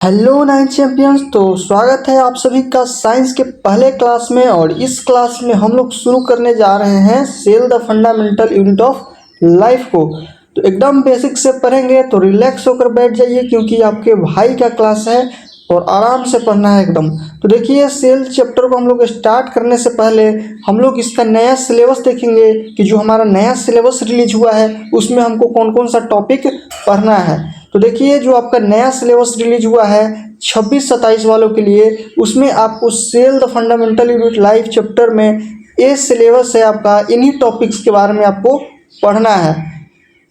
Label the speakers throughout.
Speaker 1: Hello nine champions. तो स्वागत है आप सभी का साइंस के पहले क्लास में। और इस क्लास में हम लोग शुरू करने जा रहे हैं cell the fundamental unit of life को। तो एकदम बेसिक से पढ़ेंगे, तो रिलैक्स होकर बैठ जाइए क्योंकि आपके भाई का क्लास है और आराम से पढ़ना है एकदम। तो देखिए, सेल चैप्टर को हम लोग स्टार्ट करने से पहले हम लोग इसका नया सिलेबस देखेंगे कि जो हमारा नया सिलेबस रिलीज हुआ है उसमें हमको कौन कौन सा टॉपिक पढ़ना है। तो देखिए, जो आपका नया सिलेबस रिलीज हुआ है 26-27 वालों के लिए, उसमें आपको cell the fundamental unit life chapter में ये सिलेबस है आपका, इन्हीं टॉपिक्स के बारे में आपको पढ़ना है।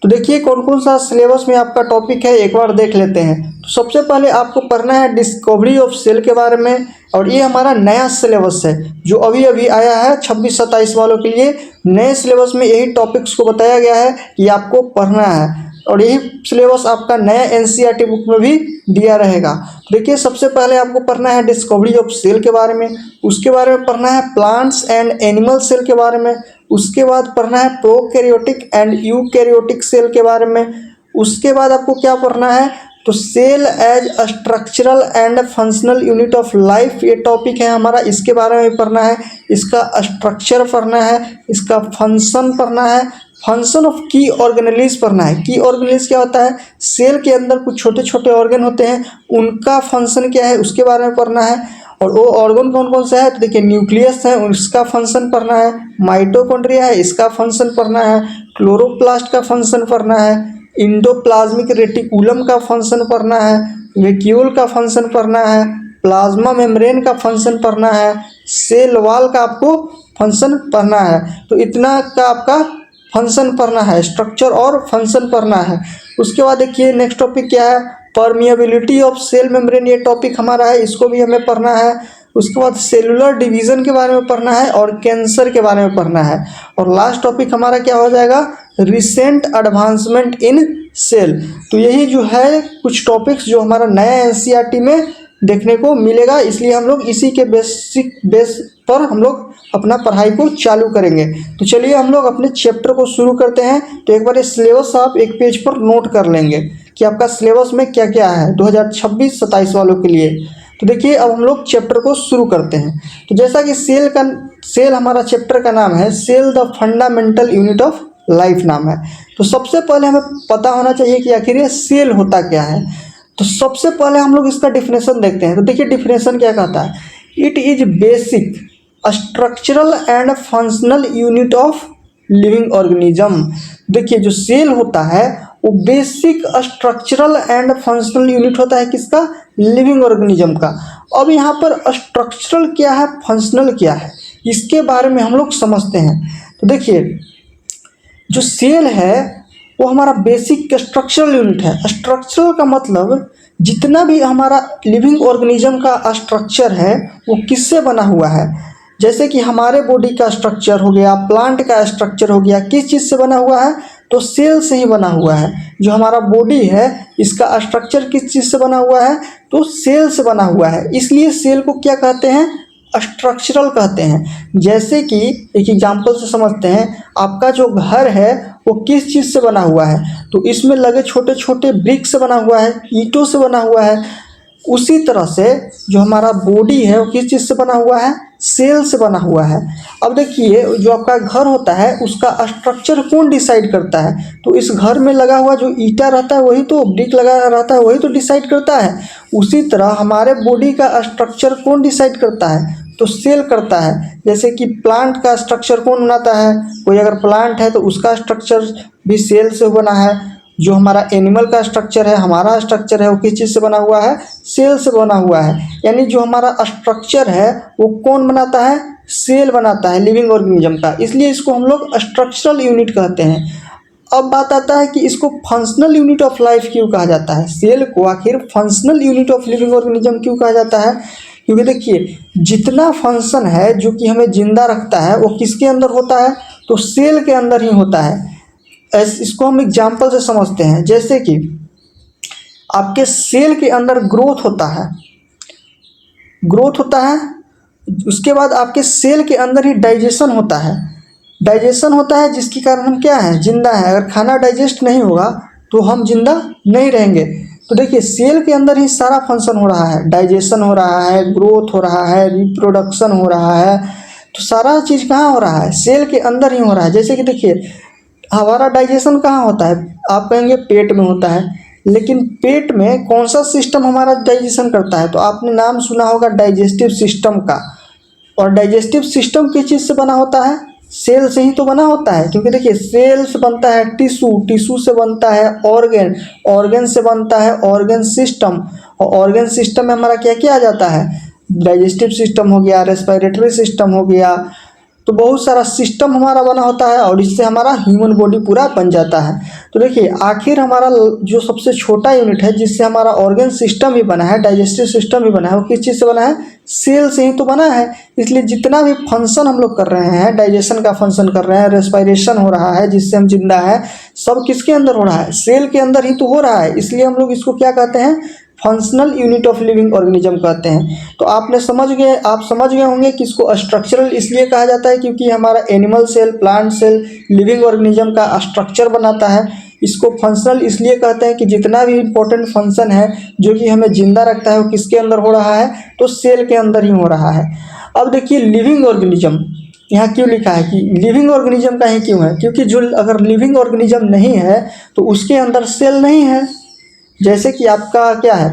Speaker 1: तो देखिए कौन कौन सा सिलेबस में आपका टॉपिक है, एक बार देख लेते हैं। तो सबसे पहले आपको पढ़ना है डिस्कवरी ऑफ सेल के बारे में, और ये हमारा नया सिलेबस है जो अभी अभी आया है 26-27 वालों के लिए। नए सिलेबस में यही टॉपिक्स को बताया गया है कि आपको पढ़ना है, और यही सिलेबस आपका नया एनसीईआरटी बुक में भी दिया रहेगा। देखिए, सबसे पहले आपको पढ़ना है डिस्कवरी ऑफ सेल के बारे में, उसके बारे में पढ़ना है प्लांट्स एंड एनिमल सेल के बारे में, उसके बाद पढ़ना है प्रोकैरियोटिक एंड यूकैरियोटिक सेल के बारे में, उसके बाद आपको क्या पढ़ना है, तो cell as a structural and functional unit of life, ये टॉपिक है हमारा, इसके बारे में पढ़ना है। इसका स्ट्रक्चर पढ़ना है, इसका फंक्शन पढ़ना है, फंक्शन ऑफ की ऑर्गेनेलिज पढ़ना है। की ऑर्गेनेलिज क्या होता है, सेल के अंदर कुछ छोटे छोटे ऑर्गन होते हैं, उनका फंक्शन क्या है उसके बारे में पढ़ना है। और वो ऑर्गन कौन कौन सा है, तो देखिए न्यूक्लियस है, उसका फंक्शन पढ़ना है, माइटोकॉन्ड्रिया है, इसका फंक्शन पढ़ना है, क्लोरोप्लास्ट का फंक्शन पढ़ना है, इंडोप्लाज्मिक रेटिकुलम का फंक्शन पढ़ना है, वैक्यूल का फंक्शन पढ़ना है, प्लाज्मा मेम्ब्रेन का फंक्शन पढ़ना है, सेल वॉल का आपको फंक्शन पढ़ना है। तो इतना का आपका फंक्शन पढ़ना है, स्ट्रक्चर और फंक्शन पढ़ना है। उसके बाद देखिए नेक्स्ट टॉपिक क्या है, परमिएबिलिटी ऑफ सेल मेम्ब्रेन, ये टॉपिक हमारा है, इसको भी हमें पढ़ना है। उसके बाद सेलुलर डिवीजन के बारे में पढ़ना है और कैंसर के बारे में पढ़ना है। और लास्ट टॉपिक हमारा क्या हो जाएगा, रिसेंट एडवांसमेंट इन सेल। तो यही जो है कुछ टॉपिक्स जो हमारा नया एनसीईआरटी में देखने को मिलेगा, इसलिए हम लोग इसी के बेस पर हम लोग अपना पढ़ाई को चालू करेंगे। तो चलिए हम लोग अपने चैप्टर को शुरू करते हैं। तो एक बार ये सिलेबस आप एक पेज पर नोट कर लेंगे कि आपका सिलेबस में क्या क्या है 2026-27 वालों के लिए। तो देखिए, अब हम लोग चैप्टर को शुरू करते हैं। तो जैसा कि सेल हमारा चैप्टर का नाम है, cell the fundamental unit of life नाम है। तो सबसे पहले हमें पता होना चाहिए कि आखिर ये सेल होता क्या है। तो सबसे पहले हम लोग इसका डिफिनेशन देखते हैं। तो देखिए डिफिनेशन क्या कहता है, it is basic structural and functional unit of living organism. देखिए जो सेल होता है वो basic structural and functional unit होता है किसका, लिविंग ऑर्गेनिज्म का। अब यहाँ पर स्ट्रक्चरल क्या है, फंक्शनल क्या है, इसके बारे में हम लोग समझते हैं। तो देखिए जो सेल है वो हमारा बेसिक स्ट्रक्चरल यूनिट है। स्ट्रक्चरल का मतलब जितना भी हमारा लिविंग ऑर्गेनिज्म का स्ट्रक्चर है वो किससे बना हुआ है। जैसे कि हमारे बॉडी का स्ट्रक्चर हो गया, प्लांट का स्ट्रक्चर हो गया, किस चीज़ से बना हुआ है, तो सेल से ही बना हुआ है। जो हमारा बॉडी है इसका स्ट्रक्चर किस चीज़ से बना हुआ है, तो सेल से बना हुआ है। इसलिए सेल को क्या कहते हैं, स्ट्रक्चरल कहते हैं। जैसे कि एक एग्जांपल से समझते हैं, आपका जो घर है वो किस चीज़ से बना हुआ है, तो इसमें लगे छोटे छोटे ब्रिक से बना हुआ है, ईंटों से बना हुआ है। उसी तरह से जो हमारा बॉडी है वो किस चीज़ से बना हुआ है, सेल से बना हुआ है। अब देखिए जो आपका घर होता है उसका स्ट्रक्चर कौन डिसाइड करता है, तो इस घर में लगा हुआ जो ईंटा रहता है वही तो, ब्रिक लगा रहता है वही तो डिसाइड करता है। उसी तरह हमारे बॉडी का स्ट्रक्चर कौन डिसाइड करता है, तो सेल करता है। जैसे कि प्लांट का स्ट्रक्चर कौन बनाता है, कोई अगर प्लांट है तो उसका स्ट्रक्चर भी सेल से बना है। जो हमारा एनिमल का स्ट्रक्चर है, हमारा स्ट्रक्चर है, वो किस चीज़ से बना हुआ है, सेल से बना हुआ है। यानी जो हमारा स्ट्रक्चर है वो कौन बनाता है, सेल बनाता है लिविंग ऑर्गेनिज्म का, इसलिए इसको हम लोग स्ट्रक्चरल यूनिट कहते हैं। अब बात आता है कि इसको फंक्शनल यूनिट ऑफ लाइफ क्यों कहा जाता है, सेल को आखिर functional unit of living organism क्यों कहा जाता है। क्योंकि देखिए जितना फंक्शन है जो कि हमें जिंदा रखता है वो किसके अंदर होता है, तो सेल के अंदर ही होता है। इसको हम एग्जाम्पल से समझते हैं। जैसे कि आपके सेल के अंदर ग्रोथ होता है, उसके बाद आपके सेल के अंदर ही डाइजेशन होता है, जिसके कारण हम क्या है, जिंदा है। अगर खाना डाइजेस्ट नहीं होगा तो हम जिंदा नहीं रहेंगे। तो देखिए सेल के अंदर ही सारा फंक्शन हो रहा है, डाइजेशन हो रहा है, ग्रोथ हो रहा है, रिप्रोडक्शन हो रहा है। तो सारा चीज़ कहाँ हो रहा है? सेल के अंदर ही हो रहा है। जैसे कि देखिए हमारा डाइजेशन कहाँ होता है? आप कहेंगे पेट में होता है, लेकिन पेट में कौन सा सिस्टम हमारा डाइजेशन करता है? तो आपने नाम सुना होगा डाइजेस्टिव सिस्टम का। और डाइजेस्टिव सिस्टम किस चीज़ से बना होता है? सेल से ही तो बना होता है। क्योंकि देखिए सेल से बनता है टिश्यू, टिश्यू से बनता है ऑर्गन, ऑर्गन से बनता है ऑर्गन सिस्टम, और ऑर्गन सिस्टम में हमारा क्या क्या आ जाता है? डाइजेस्टिव सिस्टम हो गया, रेस्पिरेटरी सिस्टम हो गया। तो बहुत सारा सिस्टम हमारा बना होता है और इससे हमारा ह्यूमन बॉडी पूरा बन जाता है। तो देखिए आखिर हमारा जो सबसे छोटा यूनिट है जिससे हमारा ऑर्गन सिस्टम भी बना है, डाइजेस्टिव सिस्टम भी बना है, वो किस चीज़ से बना है? सेल से ही तो बना है। इसलिए जितना भी फंक्शन हम लोग कर रहे हैं, डाइजेशन का फंक्शन कर रहे हैं, रेस्पिरेशन हो रहा है जिससे हम जिंदा है, सब किसके अंदर हो रहा है? सेल के अंदर ही तो हो रहा है। इसलिए हम लोग इसको क्या कहते हैं? Functional unit of living organism कहते हैं। तो आप समझ गए होंगे कि इसको स्ट्रक्चरल इसलिए कहा जाता है क्योंकि हमारा animal cell, plant cell, living organism का स्ट्रक्चर बनाता है। इसको फंक्शनल इसलिए कहते हैं कि जितना भी इम्पोर्टेंट फंक्शन है जो कि हमें जिंदा रखता है वो किसके अंदर हो रहा है? तो सेल के अंदर ही हो रहा है। अब देखिए लिविंग ऑर्गेनिज्म यहाँ क्यों लिखा है कि लिविंग ऑर्गेनिज्म का ही क्यों है? क्योंकि जो अगर लिविंग ऑर्गेनिज्म नहीं है तो उसके अंदर सेल नहीं है। जैसे कि आपका क्या है,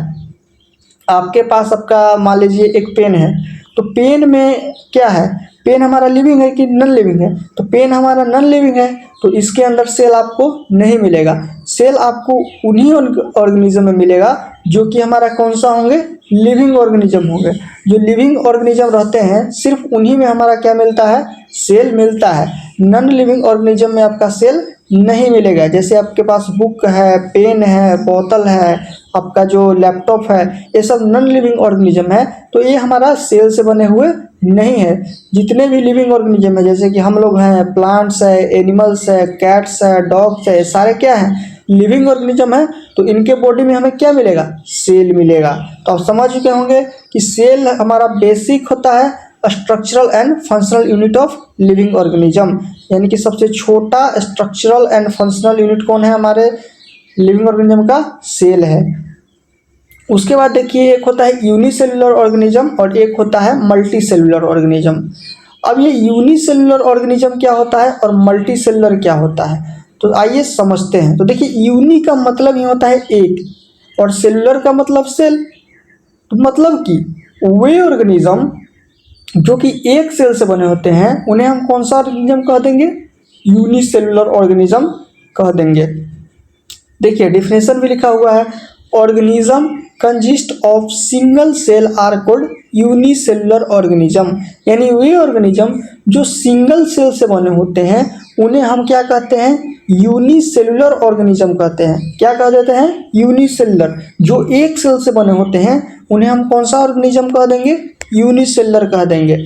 Speaker 1: आपके पास आपका मान लीजिए एक पेन है, तो पेन में क्या है? पेन हमारा लिविंग है कि नॉन लिविंग है? तो पेन हमारा नॉन लिविंग है, तो इसके अंदर सेल आपको नहीं मिलेगा। सेल आपको उन्हीं ऑर्गेनिज्म में मिलेगा जो कि हमारा कौन सा होंगे? लिविंग ऑर्गेनिज्म होंगे। जो लिविंग ऑर्गेनिज्म रहते हैं सिर्फ उन्हीं में हमारा क्या मिलता है? सेल मिलता है। नॉन लिविंग ऑर्गेनिज्म में आपका सेल नहीं मिलेगा। जैसे आपके पास बुक है, पेन है, बोतल है, आपका जो लैपटॉप है, ये सब नॉन लिविंग ऑर्गेनिज्म है, तो ये हमारा सेल से बने हुए नहीं है। जितने भी लिविंग ऑर्गेनिज्म है जैसे कि हम लोग हैं, प्लांट्स है, एनिमल्स है, कैट्स है, डॉग्स है, सारे क्या हैं? लिविंग ऑर्गेनिज्म है। तो इनके बॉडी में हमें क्या मिलेगा? सेल मिलेगा। तो आप समझ चुके होंगे कि सेल हमारा बेसिक होता है structural and functional unit of living organism. यानी कि सबसे छोटा स्ट्रक्चरल एंड फंक्शनल यूनिट कौन है हमारे लिविंग ऑर्गेनिज्म का? सेल है। उसके बाद देखिए एक होता है यूनिसेलुलर ऑर्गेनिज्म और एक होता है मल्टी सेलुलर ऑर्गेनिज्म। अब ये यूनिसेलुलर ऑर्गेनिज्म क्या होता है और मल्टी सेलुलर क्या होता है, तो आइए समझते हैं। तो देखिए यूनि का मतलब ही होता है एक और सेलुलर का मतलब सेल। तो मतलब कि वे ऑर्गेनिज्म जो कि एक सेल से बने होते हैं उन्हें हम कौन सा ऑर्गेनिज्म कह देंगे? यूनिसेलुलर ऑर्गेनिज्म कह देंगे। देखिए डिफिनेशन भी लिखा हुआ है, organism consist of single cell are called unicellular organism. यानी वे ऑर्गेनिज्म जो सिंगल सेल से बने होते हैं उन्हें हम क्या कहते हैं? यूनिसेलुलर ऑर्गेनिज्म कहते हैं। क्या कह देते हैं? यूनिसेलुलर। जो एक सेल से बने होते हैं उन्हें हम कौन सा ऑर्गेनिज्म कह देंगे? यूनिसेलुलर कह देंगे।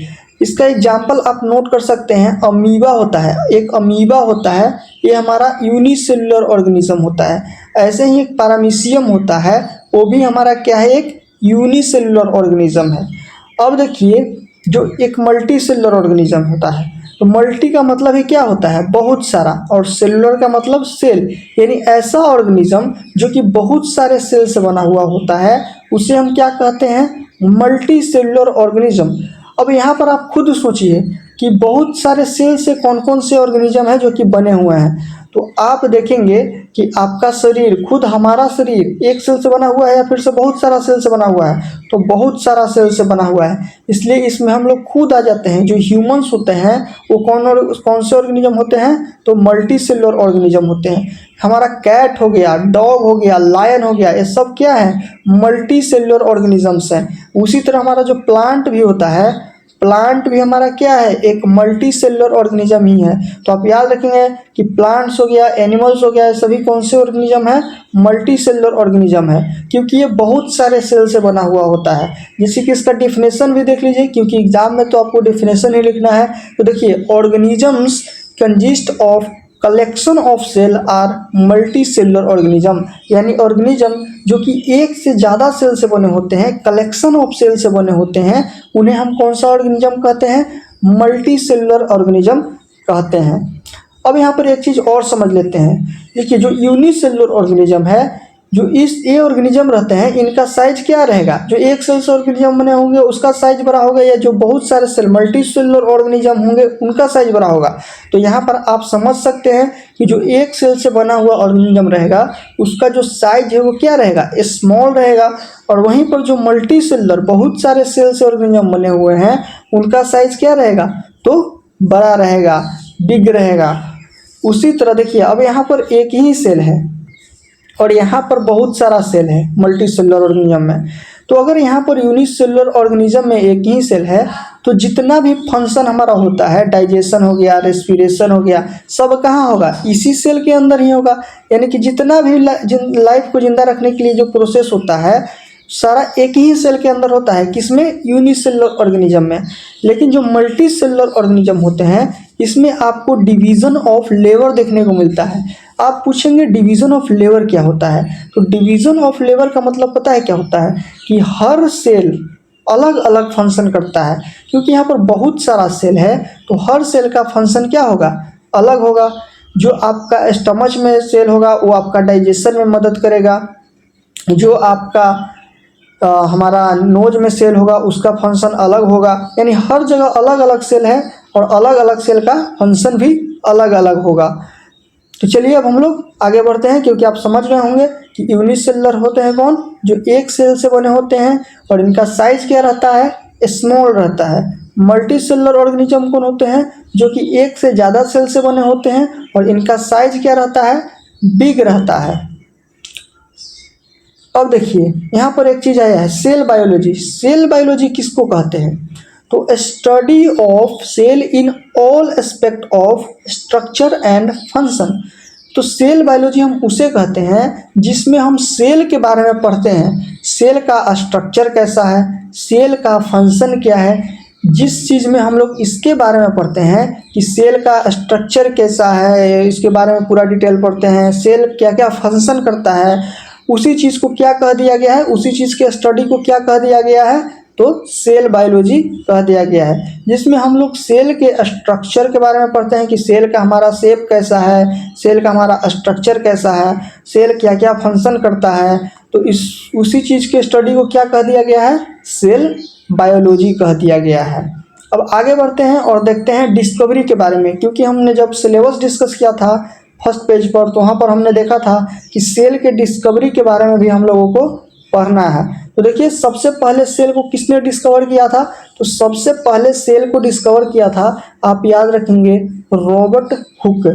Speaker 1: इसका एग्जाम्पल आप नोट कर सकते हैं, अमीबा होता है, एक अमीबा होता है, ये हमारा यूनिसेलुलर ऑर्गेनिज्म होता है। ऐसे ही एक पैरामीशियम होता है, वो भी हमारा क्या है? एक यूनिसेलुलर ऑर्गेनिज्म है। अब देखिए जो एक मल्टी सेलुलर ऑर्गेनिज्म होता है, तो मल्टी का मतलब ही क्या होता है? बहुत सारा, और सेलुलर का मतलब सेल। यानी ऐसा ऑर्गेनिज्म जो कि बहुत सारे सेल से बना हुआ होता है उसे हम क्या कहते हैं? Multi cellular organism. अब यहाँ पर आप खुद सोचिए कि बहुत सारे सेल से कौन कौन से ऑर्गेनिज्म है जो कि बने हुए हैं। तो आप देखेंगे कि आपका शरीर, खुद हमारा शरीर एक सेल से बना हुआ है या फिर से बहुत सारा सेल से बना हुआ है? तो बहुत सारा सेल से बना हुआ है। इसलिए इसमें हम लोग खुद आ जाते हैं। जो ह्यूमंस होते हैं वो कौन से ऑर्गेनिज्म होते हैं? तो मल्टी सेलुलर ऑर्गेनिज्म होते हैं। हमारा कैट हो गया, डॉग हो गया, लायन हो गया, ये सब क्या है? मल्टी सेलुलर ऑर्गेनिजम्स हैं। उसी तरह हमारा जो प्लांट भी होता है, प्लांट भी हमारा क्या है? एक मल्टी सेलुलर ऑर्गेनिज्म ही है। तो आप याद रखेंगे कि प्लांट्स हो गया, एनिमल्स हो गया, ये सभी कौन से ऑर्गेनिज्म है? मल्टी सेलुलर ऑर्गेनिज्म है, क्योंकि ये बहुत सारे सेल से बना हुआ होता है। जैसे कि इसका डिफिनेशन भी देख लीजिए, क्योंकि एग्जाम में तो आपको डिफिनेशन ही लिखना है। तो देखिए organisms consist of collection of cell are multi cellular organism. यानी ऑर्गेनिज्म जो कि एक से ज़्यादा सेल से बने होते हैं, कलेक्शन ऑफ सेल से बने होते हैं, उन्हें हम कौन सा ऑर्गेनिज्म कहते हैं? मल्टी सेलुलर ऑर्गेनिज्म कहते हैं। अब यहाँ पर एक चीज़ और समझ लेते हैं। देखिए जो यूनिसेलुलर ऑर्गेनिज्म है जो इस ए ऑर्गेनिज्म रहते हैं इनका साइज क्या रहेगा, जो एक सेल से ऑर्गेनिज्म बने होंगे उसका साइज बड़ा होगा, या जो बहुत सारे सेल मल्टी सेलुलर ऑर्गेनिज्म होंगे उनका साइज बड़ा होगा। तो यहाँ पर आप समझ सकते हैं कि जो एक सेल से बना हुआ ऑर्गेनिज्म रहेगा उसका जो साइज है वो क्या रहेगा, स्मॉल रहेगा। और वहीं पर जो मल्टी सेलुलर बहुत सारे सेल से ऑर्गेनिज्म बने हुए हैं उनका साइज क्या रहेगा, तो बड़ा रहेगा, बिग रहेगा। उसी तरह देखिए अब यहाँ पर एक ही सेल है और यहाँ पर बहुत सारा सेल है मल्टी सेलुलर ऑर्गेनिज्म में। तो अगर यहाँ पर यूनिसेलुलर ऑर्गेनिज्म में एक ही सेल है तो जितना भी फंक्शन हमारा होता है, डाइजेशन हो गया, रेस्पिरेशन हो गया, सब कहाँ होगा, इसी सेल के अंदर ही होगा। यानी कि जितना भी लाइफ को जिंदा रखने के लिए जो प्रोसेस होता है सारा एक ही सेल के अंदर होता है, किसमें, यूनिसेलुलर ऑर्गेनिज्म में। लेकिन जो मल्टी सेलुलर ऑर्गेनिज्म होते हैं इसमें आपको डिवीजन ऑफ लेबर देखने को मिलता है। आप पूछेंगे डिवीजन ऑफ लेबर क्या होता है, तो डिवीजन ऑफ लेबर का मतलब पता है क्या होता है, कि हर सेल अलग अलग फंक्शन करता है। क्योंकि यहाँ पर बहुत सारा सेल है तो हर सेल का फंक्शन क्या होगा, अलग होगा। जो आपका स्टमच में सेल होगा वो आपका डाइजेशन में मदद करेगा, जो आपका हमारा नोज में सेल होगा उसका फंक्शन अलग होगा। यानी हर जगह अलग अलग सेल है और अलग अलग सेल का फंक्शन भी अलग अलग होगा। तो चलिए अब हम लोग आगे बढ़ते हैं, क्योंकि आप समझ रहे होंगे कि यूनिसेलुलर होते हैं कौन, जो एक सेल से बने होते हैं और इनका साइज क्या रहता है, स्मॉल रहता है। मल्टी सेलुलर ऑर्गेनिज्म कौन होते हैं, जो कि एक से ज़्यादा सेल से बने होते हैं और इनका साइज क्या रहता है, बिग रहता है। अब देखिए यहाँ पर एक चीज़ आया है, सेल बायोलॉजी। सेल बायोलॉजी किसको कहते हैं, तो study of cell in all aspect of structure and function. तो सेल बायोलॉजी हम उसे कहते हैं जिसमें हम सेल के बारे में पढ़ते हैं, सेल का स्ट्रक्चर कैसा है, सेल का फंक्शन क्या है। जिस चीज़ में हम लोग इसके बारे में पढ़ते हैं कि सेल का स्ट्रक्चर कैसा है, इसके बारे में पूरा डिटेल पढ़ते हैं, सेल क्या क्या फंक्शन करता है, उसी चीज़ को क्या कह दिया गया है, उसी चीज़ के स्टडी को क्या कह दिया गया है, तो सेल बायोलॉजी कह दिया गया है। जिसमें हम लोग सेल के स्ट्रक्चर के बारे में पढ़ते हैं कि सेल का हमारा शेप कैसा है, सेल का हमारा स्ट्रक्चर कैसा है, सेल क्या क्या फंक्शन करता है। तो इस उसी चीज़ के स्टडी को क्या कह दिया गया है, सेल बायोलॉजी कह दिया गया है। अब आगे बढ़ते हैं और देखते हैं डिस्कवरी के बारे में। क्योंकि हमने जब सिलेबस डिस्कस किया था फर्स्ट पेज पर, तो वहाँ पर हमने देखा था कि सेल के डिस्कवरी के बारे में भी हम लोगों को पढ़ना है। तो देखिए सबसे पहले सेल को किसने डिस्कवर किया था, तो सबसे पहले सेल को डिस्कवर किया था, आप याद रखेंगे, रॉबर्ट हुक।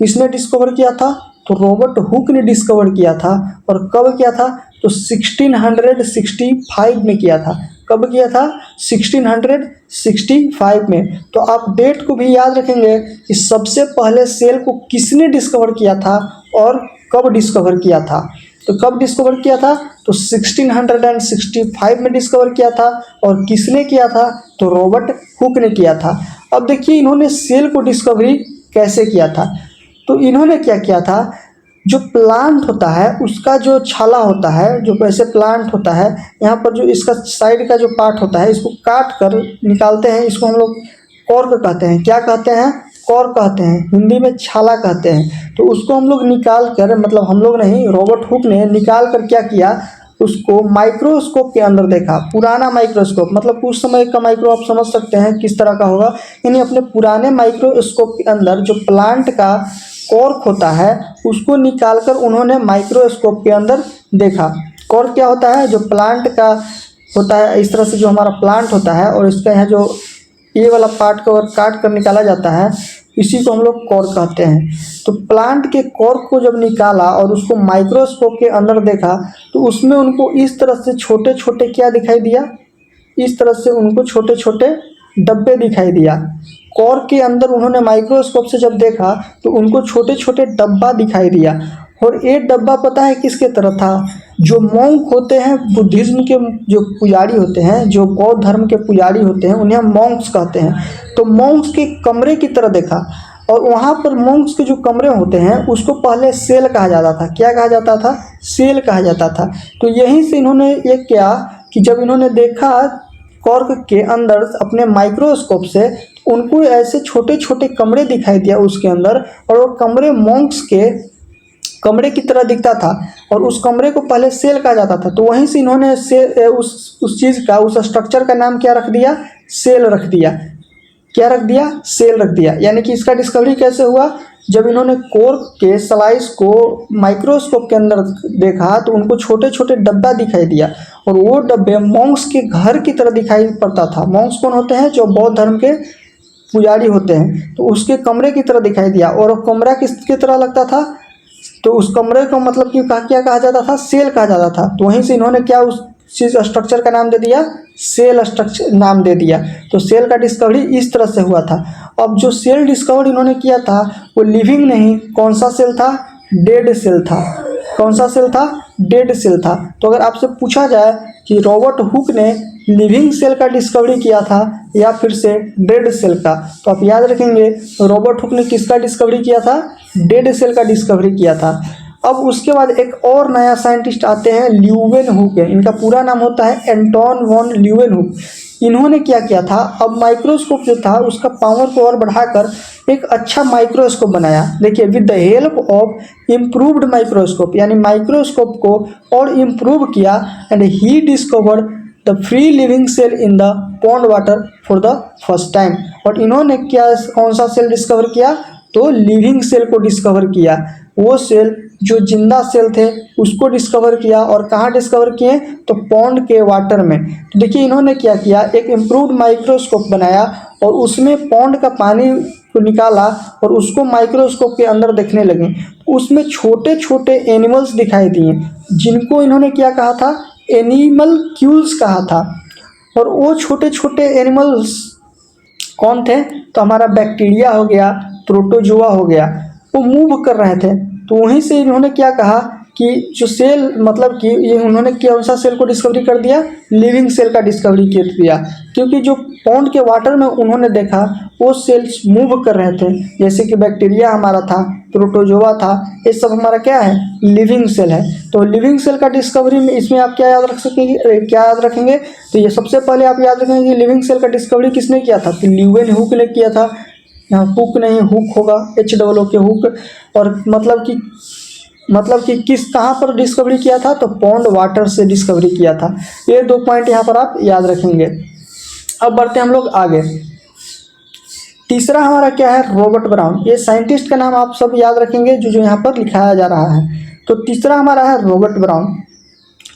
Speaker 1: किसने डिस्कवर किया था, तो रॉबर्ट हुक ने डिस्कवर किया था। और कब किया था, तो 1665 में किया था। कब किया था, 1665 में। तो आप डेट को भी याद रखेंगे कि सबसे पहले सेल को किसने डिस्कवर किया था और कब डिस्कवर किया था। तो कब डिस्कवर किया था, तो 1665 में डिस्कवर किया था। और किसने किया था, तो रॉबर्ट हुक ने किया था। अब देखिए इन्होंने सेल को डिस्कवरी कैसे किया था। तो इन्होंने क्या किया था, जो प्लांट होता है उसका जो छाला होता है, जो वैसे प्लांट होता है, यहाँ पर जो इसका साइड का जो पार्ट होता है इसको काट कर निकालते हैं, इसको हम लोग कॉर्क कहते हैं। क्या कहते हैं, कॉर्क कहते हैं, हिंदी में छाला कहते हैं। तो उसको हम लोग निकाल कर, मतलब हम लोग नहीं, रॉबर्ट हुक ने निकाल कर क्या किया, उसको माइक्रोस्कोप के अंदर देखा। पुराना माइक्रोस्कोप, मतलब उस समय का माइक्रो आप समझ सकते हैं किस तरह का होगा। यानी अपने पुराने माइक्रोस्कोप के अंदर जो प्लांट का कॉर्क होता है उसको निकालकर उन्होंने माइक्रोस्कोप के अंदर देखा। कॉर्क क्या होता है, जो प्लांट का होता है, इस तरह से जो हमारा प्लांट होता है और इसका यहाँ जो ये वाला पार्ट को काट कर निकाला जाता है, इसी को हम लोग कॉर्क कहते हैं। तो प्लांट के कॉर्क को जब निकाला और उसको माइक्रोस्कोप के अंदर देखा तो उसमें उनको इस तरह से छोटे छोटे क्या दिखाई दिया, इस तरह से उनको छोटे छोटे डब्बे दिखाई दिया। कॉर्क के अंदर उन्होंने माइक्रोस्कोप से जब देखा तो उनको छोटे छोटे डब्बा दिखाई दिया। और एक डब्बा पता है किसके तरह था, जो मॉन्क होते हैं, बुद्धिज्म के जो पुजारी होते हैं, जो बौद्ध धर्म के पुजारी होते हैं, उन्हें हम मॉन्क्स कहते हैं। तो मॉन्क्स के कमरे की तरह देखा। और वहाँ पर मॉन्क्स के जो कमरे होते हैं उसको पहले सेल कहा जाता था। क्या कहा जाता था, सेल कहा जाता था। तो यहीं से इन्होंने ये किया कि जब इन्होंने देखा कॉर्क के अंदर अपने माइक्रोस्कोप से, उनको ऐसे छोटे छोटे कमरे दिखाई दिया उसके अंदर, और वो कमरे मॉन्क्स के कमरे की तरह दिखता था और उस कमरे को पहले सेल कहा जाता था। तो वहीं से इन्होंने उस चीज़ का, उस स्ट्रक्चर का नाम क्या रख दिया? सेल रख दिया। क्या रख दिया? सेल रख दिया। यानी कि इसका डिस्कवरी कैसे हुआ? जब इन्होंने कोर के स्लाइस को माइक्रोस्कोप के अंदर देखा तो उनको छोटे छोटे डब्बा दिखाई दिया और वो डब्बे मॉन्क्स के घर की तरह दिखाई पड़ता था। मॉन्क्स कौन होते हैं? जो बौद्ध धर्म के पुजारी होते हैं। तो उसके कमरे की तरह दिखाई दिया और वो कमरा किसकी तरह लगता था? तो उस कमरे को मतलब कि क्या कहा जाता था? सेल कहा जाता था। तो वहीं से इन्होंने क्या उस चीज स्ट्रक्चर का नाम दे दिया? सेल स्ट्रक्चर नाम दे दिया। तो सेल का डिस्कवरी इस तरह से हुआ था। अब जो सेल डिस्कवर इन्होंने किया था वो लिविंग नहीं, कौन सा सेल था? डेड सेल था। कौन सा सेल था? डेड सेल था। तो अगर आपसे पूछा जाए कि रॉबर्ट हुक ने लिविंग सेल का डिस्कवरी किया था या फिर से डेड सेल का, तो आप याद रखेंगे रॉबर्ट हुक ने किसका डिस्कवरी किया था? डेड सेल का डिस्कवरी किया था। अब उसके बाद एक और नया साइंटिस्ट आते हैं, ल्यूवेनहुक। इनका पूरा नाम होता है एंटोन वॉन ल्यूवेनहुक। इन्होंने क्या किया था? अब माइक्रोस्कोप जो था उसका पावर को और बढ़ाकर एक अच्छा माइक्रोस्कोप बनाया। देखिए, with the help of improved microscope, यानी माइक्रोस्कोप को और इम्प्रूव किया and he discovered the free living cell in the pond water for the first time. और इन्होंने क्या, कौन सा सेल डिस्कवर किया? तो लिविंग सेल को डिस्कवर किया। वो सेल जो जिंदा सेल थे उसको डिस्कवर किया। और कहाँ डिस्कवर किए? तो पॉन्ड के वाटर में। तो देखिए इन्होंने क्या किया, एक इम्प्रूव्ड माइक्रोस्कोप बनाया और उसमें पॉन्ड का पानी को निकाला और उसको माइक्रोस्कोप के अंदर देखने लगे। उसमें छोटे छोटे एनिमल्स दिखाई दिए जिनको इन्होंने क्या कहा था? एनिमल क्यूल्स कहा था। और वो छोटे छोटे एनिमल्स कौन थे? तो हमारा बैक्टीरिया हो गया, प्रोटोजोआ हो गया, वो मूव कर रहे थे। तो वहीं से इन्होंने क्या कहा कि जो सेल, मतलब कि ये उन्होंने कौन सा सेल को डिस्कवरी कर दिया? लिविंग सेल का डिस्कवरी कर दिया। क्योंकि जो पॉन्ड के वाटर में उन्होंने देखा वो सेल्स मूव कर रहे थे, जैसे कि बैक्टीरिया हमारा था, प्रोटोजोआ था, ये सब हमारा क्या है? लिविंग सेल है। तो लिविंग सेल का डिस्कवरी में इसमें आप क्या याद रख सकेंगे, क्या याद रखेंगे? तो ये सबसे पहले आप याद रखेंगे कि लिविंग सेल का डिस्कवरी किसने किया था? तो ल्यूवेनहुक ने किया था। यहाँ हुक नहीं, हुक होगा, HOO के हुक। और मतलब कि किस, कहाँ पर डिस्कवरी किया था? तो पॉन्ड वाटर से डिस्कवरी किया था। ये 2 पॉइंट यहाँ पर आप याद रखेंगे। अब बढ़ते हैं हम लोग आगे। तीसरा हमारा क्या है? Robert brown. ये साइंटिस्ट का नाम आप सब याद रखेंगे जो यहाँ पर लिखाया जा रहा है। तो तीसरा हमारा है रॉबर्ट ब्राउन।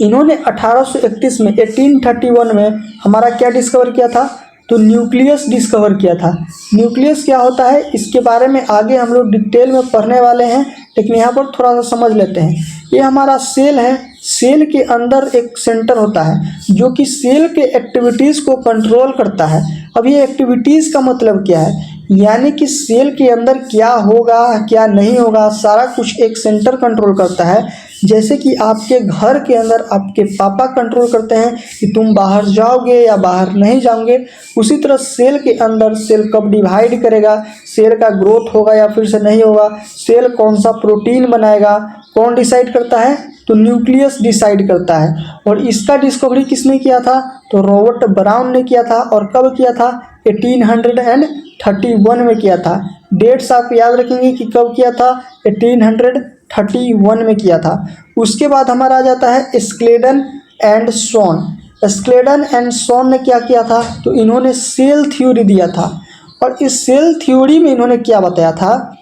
Speaker 1: इन्होंने 1831 में 1831 में हमारा क्या डिस्कवर किया था? तो न्यूक्लियस डिस्कवर किया था। न्यूक्लियस क्या होता है इसके बारे में आगे हम लोग डिटेल में पढ़ने वाले हैं, लेकिन यहाँ पर थोड़ा सा समझ लेते हैं। ये हमारा सेल है। सेल के अंदर एक सेंटर होता है जो कि सेल के एक्टिविटीज़ को कंट्रोल करता है। अब ये एक्टिविटीज़ का मतलब क्या है? यानी कि सेल के अंदर क्या होगा क्या नहीं होगा, सारा कुछ एक सेंटर कंट्रोल करता है। जैसे कि आपके घर के अंदर आपके पापा कंट्रोल करते हैं कि तुम बाहर जाओगे या बाहर नहीं जाओगे, उसी तरह सेल के अंदर सेल कब डिवाइड करेगा, सेल का ग्रोथ होगा या फिर से नहीं होगा, सेल कौन सा प्रोटीन बनाएगा, कौन डिसाइड करता है? तो न्यूक्लियस डिसाइड करता है। और इसका डिस्कवरी किसने किया था? तो रॉबर्ट ब्राउन ने किया था। और कब किया था? 1831 में किया था। डेट्स आप याद रखेंगे कि कब किया था? 1831 में किया था। उसके बाद हमारा आ जाता है Schleiden and Schwann. Schleiden and Schwann ने क्या किया था? तो इन्होंने सेल थ्योरी दिया था। और इस सेल थ्योरी में इन्होंने क्या बताया था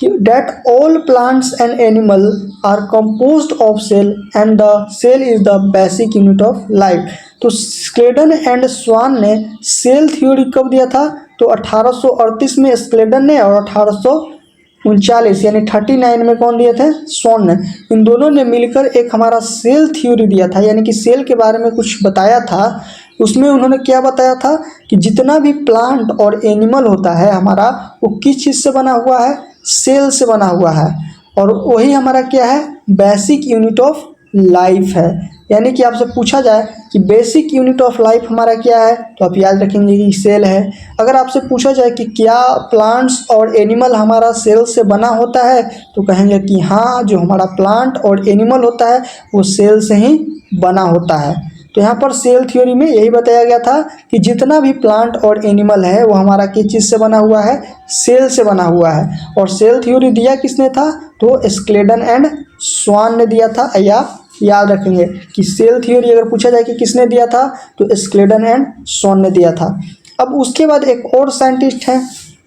Speaker 1: कि that all plants and animal are composed of cell and the cell is the basic unit of life। तो स्क्लेडन एंड स्वान ने सेल थ्योरी कब दिया था? तो 1838 में स्क्लेडन ने और 1839 यानी 39 में कौन दिए थे? स्वान ने। इन दोनों ने मिलकर एक हमारा सेल थ्योरी दिया था, यानी कि सेल के बारे में कुछ बताया था। उसमें उन्होंने क्या बताया था कि जितना भी प्लांट और एनिमल होता है हमारा, वो किस चीज़ से बना हुआ है? सेल से बना हुआ है। और वही हमारा क्या है? बेसिक यूनिट ऑफ लाइफ है। यानी कि आपसे पूछा जाए कि बेसिक यूनिट ऑफ लाइफ हमारा क्या है, तो आप याद रखेंगे कि सेल है। अगर आपसे पूछा जाए कि क्या प्लांट्स और एनिमल हमारा सेल से बना होता है, तो कहेंगे कि हाँ, जो हमारा प्लांट और एनिमल होता है वो सेल से ही बना होता है। तो यहाँ पर सेल थ्योरी में यही बताया गया था कि जितना भी प्लांट और एनिमल है वो हमारा किस चीज़ से बना हुआ है, सेल से बना हुआ है। और सेल थ्योरी दिया किसने था, तो स्क्लेडन एंड स्वान ने दिया था। या याद रखेंगे कि सेल थ्योरी अगर पूछा जाए कि किसने दिया था, तो स्क्लेडन एंड स्वान ने दिया था। अब उसके बाद एक और साइंटिस्ट हैं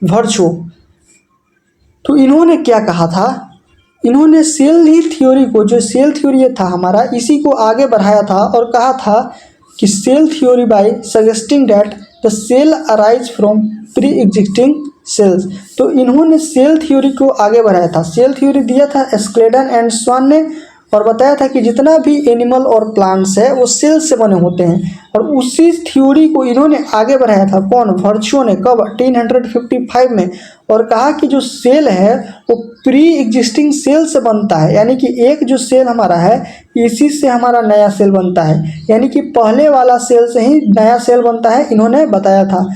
Speaker 1: वर्च्यू, तो इन्होंने क्या कहा था, इन्होंने सेल ही थ्योरी को, जो सेल थ्योरी था हमारा, इसी को आगे बढ़ाया था और कहा था कि cell theory by suggesting that the cell arise from pre existing cells. तो इन्होंने सेल थ्योरी को आगे बढ़ाया था। सेल थ्योरी दिया था स्क्लेडन एंड स्वान ने और बताया था कि जितना भी एनिमल और प्लांट्स है वो सेल से बने होते हैं। और उसी थ्योरी को इन्होंने आगे बढ़ाया था, कौन, वर्च्यू ने, कब, 1855 में। और कहा कि जो सेल है वो प्री एग्जिस्टिंग सेल से बनता है, यानी कि एक जो सेल हमारा है इसी से हमारा नया सेल बनता है, यानी कि पहले वाला सेल से ही नया सेल बनता है। इन्होंने बताया था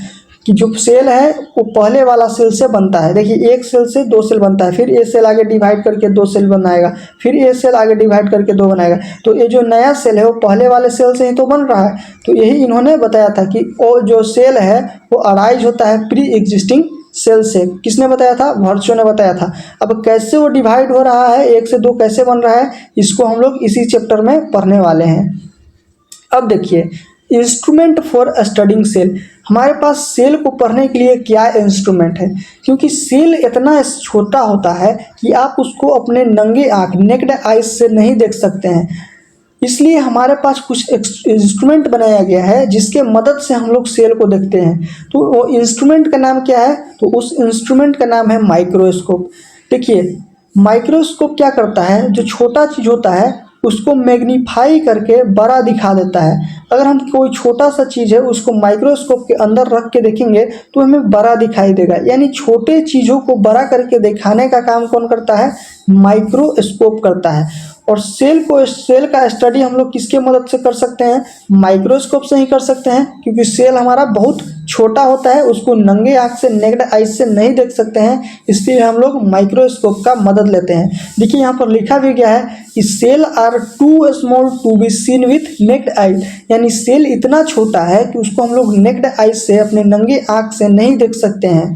Speaker 1: कि जो सेल है वो पहले वाला सेल से बनता है। देखिए एक सेल से दो सेल बनता है, फिर ए सेल आगे डिवाइड करके दो सेल बनाएगा, फिर ए सेल आगे डिवाइड करके दो बनाएगा। तो ये जो नया सेल है वो पहले वाले सेल से ही तो बन रहा है। तो यही इन्होंने बताया था कि वो जो सेल है वो अराइज होता है प्री एग्जिस्टिंग सेल से। किसने बताया था, वर्च्यू ने बताया था। अब कैसे वो डिवाइड हो रहा है, एक से दो कैसे बन रहा है, इसको हम लोग इसी चैप्टर में पढ़ने वाले हैं। अब देखिए इंस्ट्रूमेंट फॉर स्टडिंग सेल, हमारे पास सेल को पढ़ने के लिए क्या इंस्ट्रूमेंट है, क्योंकि सेल इतना छोटा होता है कि आप उसको अपने नंगे आँख, नेक्ड आइज से नहीं देख सकते हैं। इसलिए हमारे पास कुछ इंस्ट्रूमेंट बनाया गया है जिसके मदद से हम लोग सेल को देखते हैं। तो वो इंस्ट्रूमेंट का नाम क्या है, तो उस इंस्ट्रूमेंट का नाम है माइक्रोस्कोप। देखिए माइक्रोस्कोप क्या करता है, जो छोटा चीज़ होता है उसको मैग्नीफाई करके बड़ा दिखा देता है। अगर हम कोई छोटा सा चीज़ है उसको माइक्रोस्कोप के अंदर रख के देखेंगे तो हमें बड़ा दिखाई देगा, यानी छोटे चीज़ों को बड़ा करके दिखाने का काम कौन करता है, माइक्रोस्कोप करता है। और सेल का स्टडी हम लोग किसके मदद से कर सकते हैं, माइक्रोस्कोप से ही कर सकते हैं, क्योंकि सेल हमारा बहुत छोटा होता है, उसको नंगे आँख से, नेक्ड आइज से नहीं देख सकते हैं, इसलिए हम लोग माइक्रोस्कोप का मदद लेते हैं। देखिए यहाँ पर लिखा भी गया है कि cell are too small to be seen with naked eyes, यानी सेल इतना छोटा है कि उसको हम लोग नेक्ड आइज से, अपने नंगे आँख से नहीं देख सकते हैं।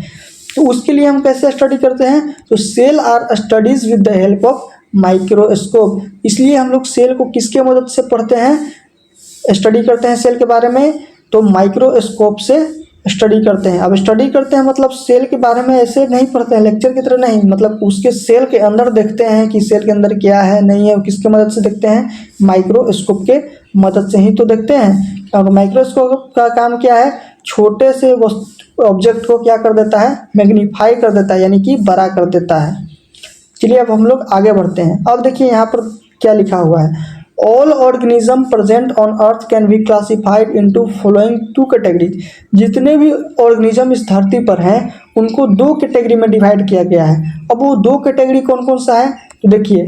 Speaker 1: तो उसके लिए हम कैसे स्टडी करते हैं, तो cell are studies with the help of microscope. इसलिए हम लोग सेल को किसके मदद से पढ़ते हैं, स्टडी करते हैं सेल के बारे में, तो माइक्रोस्कोप से स्टडी करते हैं। अब स्टडी करते हैं मतलब सेल के बारे में ऐसे नहीं पढ़ते हैं लेक्चर की तरह नहीं, मतलब उसके सेल के अंदर देखते हैं कि सेल के अंदर क्या है नहीं है, किसके मदद से देखते हैं, माइक्रोस्कोप के मदद से ही तो देखते हैं। अब माइक्रोस्कोप का काम क्या है, छोटे से ऑब्जेक्ट को क्या कर देता है, मैग्नीफाई कर देता है, यानी कि बड़ा कर देता है। चलिए अब हम लोग आगे बढ़ते हैं। अब देखिए यहाँ पर क्या लिखा हुआ है, all organism present on earth can be classified into following two categories. जितने भी ऑर्गेनिज्म इस धरती पर हैं उनको दो कैटेगरी में डिवाइड किया गया है। अब वो दो कैटेगरी कौन कौन सा है, तो देखिए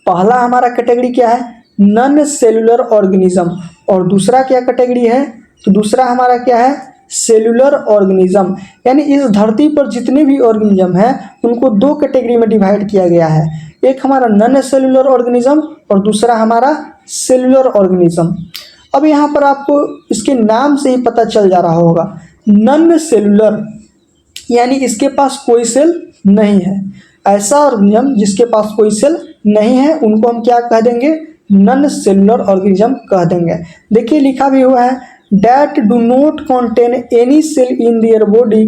Speaker 1: पहला हमारा कैटेगरी क्या है, नॉन सेलुलर ऑर्गेनिज्म, और दूसरा क्या कैटेगरी है, तो दूसरा हमारा क्या है, सेलुलर ऑर्गेनिज्म। यानी इस धरती पर जितने भी ऑर्गेनिज्म हैं उनको दो कैटेगरी में डिवाइड किया गया है, एक हमारा नॉन सेलुलर ऑर्गेनिज्म और दूसरा हमारा सेलुलर ऑर्गेनिज्म। अब यहाँ पर आपको इसके नाम से ही पता चल जा रहा होगा, नॉन सेलुलर यानी इसके पास कोई सेल नहीं है। ऐसा ऑर्गेनिज्म जिसके पास कोई सेल नहीं है उनको हम क्या कह देंगे, नॉन सेलुलर ऑर्गेनिज्म कह देंगे। देखिए लिखा भी हुआ है that do not contain any cell in their body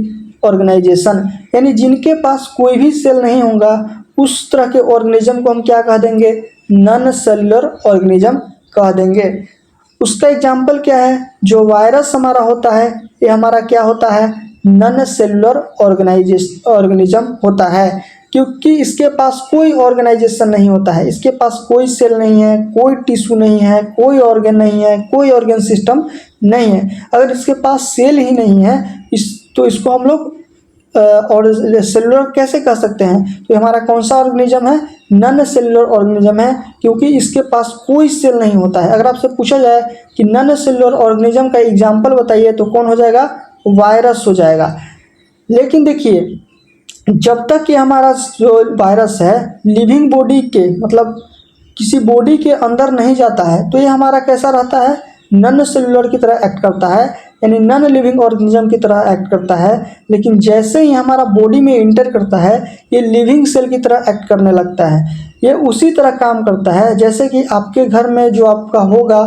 Speaker 1: organization, यानी जिनके पास कोई भी सेल नहीं होगा उस तरह के ऑर्गेनिज्म को हम क्या कह देंगे, नॉन सेलुलर ऑर्गेनिज्म कह देंगे। उसका एग्जाम्पल क्या है, जो वायरस हमारा होता है ये हमारा क्या होता है, नॉन सेलुलर ऑर्गेनिज्म होता है, क्योंकि इसके पास कोई ऑर्गेनाइजेशन नहीं होता है, इसके पास कोई सेल नहीं है, कोई टिश्यू नहीं है, कोई ऑर्गन नहीं है, कोई ऑर्गन सिस्टम नहीं है। अगर इसके पास सेल ही नहीं है तो इसको हम लोग और सेलुलर कैसे कह सकते हैं, तो हमारा कौन सा ऑर्गेनिज्म है, नॉन सेलुलर ऑर्गेनिज्म है, क्योंकि इसके पास कोई सेल नहीं होता है। अगर आपसे पूछा जाए कि नॉन सेलुलर ऑर्गेनिज्म का एग्जाम्पल बताइए तो कौन हो जाएगा, वायरस हो जाएगा। लेकिन देखिए जब तक कि हमारा जो वायरस है लिविंग बॉडी के, मतलब किसी बॉडी के अंदर नहीं जाता है तो ये हमारा कैसा रहता है, नॉन सेलुलर की तरह एक्ट करता है, यानी नॉन लिविंग ऑर्गेनिज्म की तरह एक्ट करता है। लेकिन जैसे ही हमारा बॉडी में इंटर करता है ये लिविंग सेल की तरह एक्ट करने लगता है। ये उसी तरह काम करता है जैसे कि आपके घर में जो आपका होगा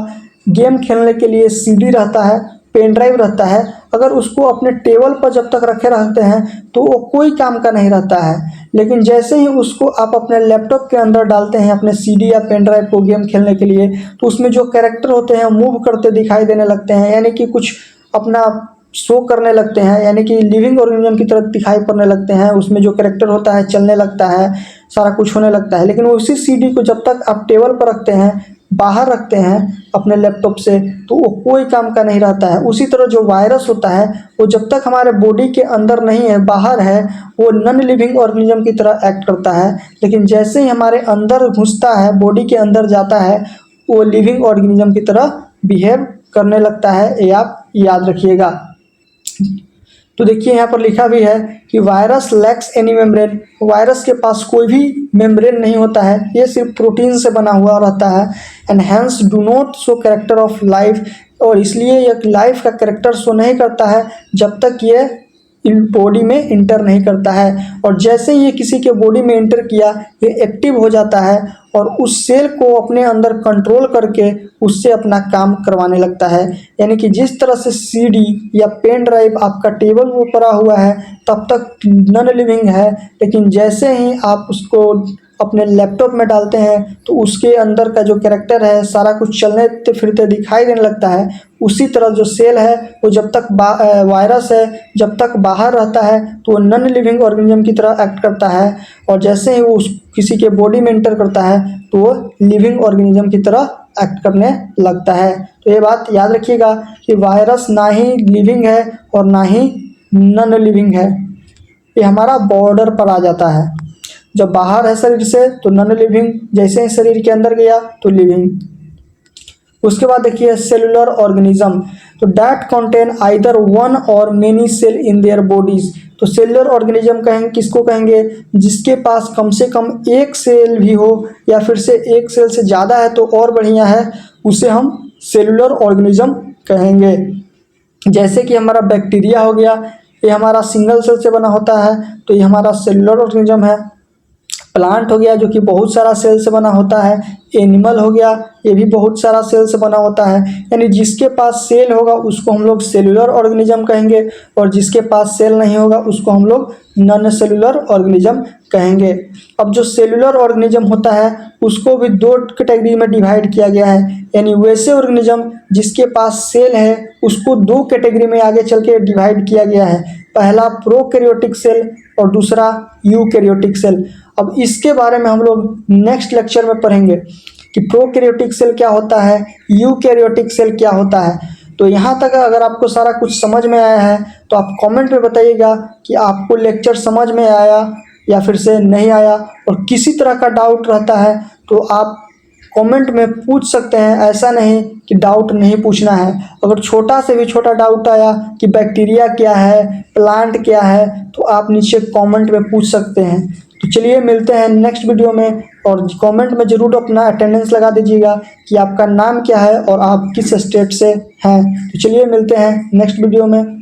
Speaker 1: गेम खेलने के लिए सीडी रहता है, पेन ड्राइव रहता है, अगर उसको अपने टेबल पर जब तक रखे रहते हैं तो वो कोई काम का नहीं रहता है। लेकिन जैसे ही उसको आप अपने लैपटॉप के अंदर डालते हैं अपने सीडी या पेन ड्राइव को गेम खेलने के लिए, तो उसमें जो कैरेक्टर होते हैं मूव करते दिखाई देने लगते हैं, यानी कि कुछ अपना शो करने लगते हैं, यानी कि लिविंग ऑर्गेनिज्म की तरह दिखाई पड़ने लगते हैं। उसमें जो कैरेक्टर होता है चलने लगता है, सारा कुछ होने लगता है। लेकिन उसी सीडी को जब तक आप टेबल पर रखते हैं, बाहर रखते हैं अपने लैपटॉप से, तो वो कोई काम का नहीं रहता है। उसी तरह जो वायरस होता है वो जब तक हमारे बॉडी के अंदर नहीं है, बाहर है, वो नॉन लिविंग ऑर्गेनिज्म की तरह एक्ट करता है। लेकिन जैसे ही हमारे अंदर घुसता है, बॉडी के अंदर जाता है, वो लिविंग ऑर्गेनिज्म की तरह बिहेव करने लगता है। ये आप याद रखिएगा। तो देखिए यहाँ पर लिखा भी है कि virus lakhs any membrane, virus के पास कोई भी मेम्ब्रेन नहीं होता है, ये सिर्फ प्रोटीन से बना हुआ रहता है। And hence do not show character of life, और इसलिए ये लाइफ का कैरेक्टर शो नहीं करता है जब तक ये बॉडी में इंटर नहीं करता है। और जैसे ही ये किसी के बॉडी में इंटर किया ये एक्टिव हो जाता है और उस सेल को अपने अंदर कंट्रोल करके उससे अपना काम करवाने लगता है। यानी कि जिस तरह से सीडी या पेन ड्राइव आपका टेबल पर पड़ा हुआ है तब तक नॉन लिविंग है, लेकिन जैसे ही आप उसको अपने लैपटॉप में डालते हैं तो उसके अंदर का जो कैरेक्टर है सारा कुछ चलने फिरते दिखाई देने लगता है। उसी तरह जो सेल है वो जब तक वायरस है जब तक बाहर रहता है तो वो नॉन लिविंग ऑर्गेनिज्म की तरह एक्ट करता है, और जैसे ही वो किसी के बॉडी में इंटर करता है तो वो लिविंग ऑर्गेनिज्म की तरह एक्ट करने लगता है। तो ये बात याद रखिएगा कि वायरस ना ही लिविंग है और ना ही नॉन लिविंग है, ये हमारा बॉर्डर पर आ जाता है। जब बाहर है शरीर से तो नॉन लिविंग, जैसे ही शरीर के अंदर गया तो लिविंग। उसके बाद देखिए सेलुलर ऑर्गेनिज्म, तो that contain either one or many cell in their bodies. तो सेलुलर ऑर्गेनिज्म कहेंगे किसको कहेंगे, जिसके पास कम से कम एक सेल भी हो या फिर से एक सेल से ज़्यादा है तो और बढ़िया है, उसे हम सेलुलर ऑर्गेनिज्म कहेंगे। जैसे कि हमारा बैक्टीरिया हो गया, ये हमारा सिंगल सेल से बना होता है तो ये हमारा सेलुलर ऑर्गेनिज्म है। प्लांट हो गया जो कि बहुत सारा सेल से बना होता है। एनिमल हो गया, ये भी बहुत सारा सेल से बना होता है। यानी जिसके पास सेल होगा उसको हम लोग सेलुलर ऑर्गेनिज्म कहेंगे, और जिसके पास सेल नहीं होगा उसको हम लोग नॉन सेलुलर ऑर्गेनिज्म कहेंगे। अब जो सेलुलर ऑर्गेनिज्म होता है उसको भी दो कैटेगरी में डिवाइड किया गया है। यानी वैसे ऑर्गेनिज्म जिसके पास सेल है उसको दो कैटेगरी में आगे चल के डिवाइड किया गया है। पहला प्रोकैरियोटिक सेल और दूसरा यूकैरियोटिक सेल। अब इसके बारे में हम लोग नेक्स्ट लेक्चर में पढ़ेंगे कि प्रोकैरियोटिक सेल क्या होता है, यूकैरियोटिक सेल क्या होता है। तो यहाँ तक अगर आपको सारा कुछ समझ में आया है तो आप कमेंट में बताइएगा कि आपको लेक्चर समझ में आया या फिर से नहीं आया, और किसी तरह का डाउट रहता है तो आप कमेंट में पूछ सकते हैं। ऐसा नहीं कि डाउट नहीं पूछना है। अगर छोटा से भी छोटा डाउट आया कि बैक्टीरिया क्या है, प्लांट क्या है, तो आप नीचे कमेंट में पूछ सकते हैं। तो चलिए मिलते हैं नेक्स्ट वीडियो में, और कमेंट में ज़रूर अपना अटेंडेंस लगा दीजिएगा कि आपका नाम क्या है और आप किस स्टेट से हैं। तो चलिए मिलते हैं नेक्स्ट वीडियो में।